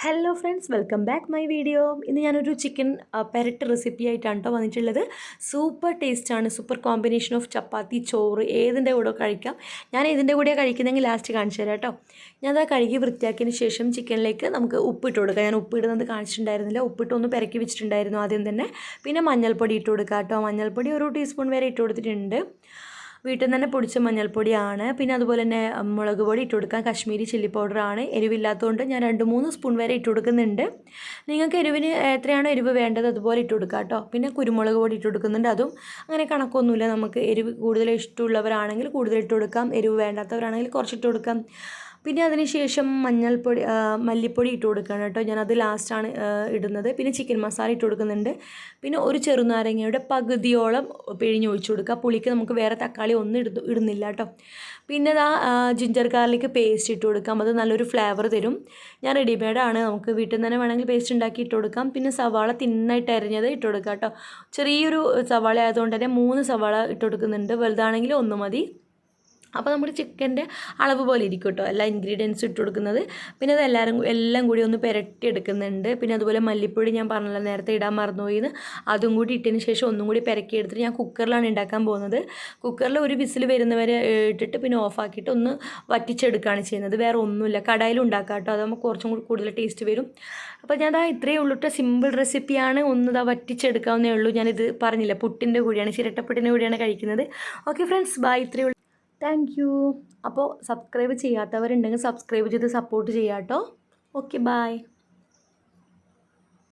Hello friends, welcome back my video. ഇന്ന് ഞാനൊരു chicken പെരട്ട് recipe ആയിട്ടാണ് കേട്ടോ വന്നിട്ടുള്ളത്. സൂപ്പർ ടേസ്റ്റാണ്, സൂപ്പർ കോമ്പിനേഷൻ ഓഫ് ചപ്പാത്തി, ചോറ് ഏതിൻ്റെ കൂടെ കഴിക്കാം. ഞാൻ ഇതിൻ്റെ കൂടെ കഴിക്കുന്നെങ്കിൽ ലാസ്റ്റ് കാണിച്ചു തരാം കേട്ടോ. ഞാനത് കഴുകി വൃത്തിയാക്കിയതിന് ശേഷം ചിക്കനിലേക്ക് നമുക്ക് ഉപ്പിട്ട് കൊടുക്കാം. ഞാൻ ഉപ്പിടുന്നത് കാണിച്ചിട്ടുണ്ടായിരുന്നില്ല, ഉപ്പിട്ട് ഒന്ന് പെരക്കി വെച്ചിട്ടുണ്ടായിരുന്നു ആദ്യം തന്നെ. പിന്നെ മഞ്ഞൾപ്പൊടി ഇട്ട് കൊടുക്കാം കേട്ടോ. മഞ്ഞൾപ്പൊടി 1 ടീസ്പൂൺ വരെ ഇട്ട് കൊടുത്തിട്ടുണ്ട്. വീട്ടിൽ നിന്ന് തന്നെ പൊടിച്ച മഞ്ഞൾപ്പൊടിയാണ്. പിന്നെ അതുപോലെ തന്നെ മുളക് പൊടി ഇട്ട് കൊടുക്കാം. കാശ്മീരി ചില്ലി പൗഡറാണ്. എരിവില്ലാത്തതുകൊണ്ട് ഞാൻ 2-3 സ്പൂൺ വരെ ഇട്ട് കൊടുക്കുന്നുണ്ട്. നിങ്ങൾക്ക് എരിവിന് എത്രയാണോ എരിവ് വേണ്ടത് അതുപോലെ ഇട്ട് കൊടുക്കാം കേട്ടോ. പിന്നെ കുരുമുളക് പൊടി ഇട്ട് കൊടുക്കുന്നുണ്ട്. അതും അങ്ങനെ കണക്കൊന്നുമില്ല. നമുക്ക് എരിവ് കൂടുതൽ ഇഷ്ടമുള്ളവരാണെങ്കിൽ കൂടുതൽ ഇട്ട് കൊടുക്കാം, എരിവ് വേണ്ടാത്തവരാണെങ്കിൽ കുറച്ചിട്ട് കൊടുക്കാം. പിന്നെ അതിന് ശേഷം മല്ലിപ്പൊടി ഇട്ട് കൊടുക്കണം കേട്ടോ. ഞാനത് ലാസ്റ്റാണ് ഇടുന്നത്. പിന്നെ ചിക്കൻ മസാല ഇട്ട് കൊടുക്കുന്നുണ്ട്. പിന്നെ ഒരു ചെറുനാരങ്ങയുടെ പകുതിയോളം പിഴിഞ്ഞ് ഒഴിച്ച് കൊടുക്കുക. പുളിക്ക് നമുക്ക് വേറെ തക്കാളി ഒന്നും ഇടുന്നില്ല കേട്ടോ. പിന്നെ ജിഞ്ചർ ഗാർലിക് പേസ്റ്റ് ഇട്ട് കൊടുക്കാം. അത് നല്ലൊരു ഫ്ലേവർ തരും. ഞാൻ റെഡിമെയ്ഡാണ്, നമുക്ക് വീട്ടിൽ നിന്ന് തന്നെ വേണമെങ്കിൽ പേസ്റ്റ് ഉണ്ടാക്കി ഇട്ട് കൊടുക്കാം. പിന്നെ സവാള തിന്നായിട്ട് അരിഞ്ഞത് ഇട്ട് കൊടുക്കാം കേട്ടോ. ചെറിയൊരു സവാള ആയതുകൊണ്ട് തന്നെ 3 സവാള ഇട്ട് കൊടുക്കുന്നുണ്ട്. വലുതാണെങ്കിൽ 1 മതി. അപ്പോൾ നമ്മുടെ ചിക്കൻ്റെ അളവ് പോലെ ഇരിക്കും കേട്ടോ എല്ലാ ഇൻഗ്രീഡിയൻസും ഇട്ട് കൊടുക്കുന്നത്. പിന്നെ അത് എല്ലാം കൂടി ഒന്ന് പുരട്ടി എടുക്കുന്നുണ്ട്. പിന്നെ അതുപോലെ മല്ലിപ്പൊടി ഞാൻ പറഞ്ഞല്ലോ നേരത്തെ ഇടാൻ മറന്നുപോയിന്ന്, അതും കൂടി ഇട്ടതിന് ശേഷം ഒന്നും കൂടി പുരക്കി എടുത്തിട്ട് ഞാൻ കുക്കറിലാണ് ഉണ്ടാക്കാൻ പോകുന്നത്. കുക്കറിൽ ഒരു വിസിൽ വരുന്നവരെ ഇട്ടിട്ട് പിന്നെ ഓഫാക്കിയിട്ട് ഒന്ന് വറ്റിച്ചെടുക്കുകയാണ് ചെയ്യുന്നത്. വേറെ ഒന്നുമില്ല, കടായിലും ഉണ്ടാക്കാം കേട്ടോ. അതാകുമ്പോൾ കുറച്ചും കൂടി കൂടുതൽ ടേസ്റ്റ് വരും. അപ്പോൾ ഞാൻ ഇത്രയേ ഉള്ളൂ കേട്ടോ. സിമ്പിൾ റെസിപ്പിയാണ്. ഒന്ന് വറ്റിച്ചെടുക്കാവുന്നേ ഉള്ളൂ. ഞാനിത് പറഞ്ഞില്ല, പുട്ടിൻ്റെ കൂടിയാണ്, ചിരട്ടപ്പുട്ടിൻ്റെ കൂടിയാണ് കഴിക്കുന്നത്. Okay friends, bye. ഇത്രയേ ഉള്ളൂ. Thank you. അപ്പോൾ സബ്സ്ക്രൈബ് ചെയ്യാത്തവരുണ്ടെങ്കിൽ സബ്സ്ക്രൈബ് ചെയ്ത് സപ്പോർട്ട് ചെയ്യാം കേട്ടോ. Okay, by.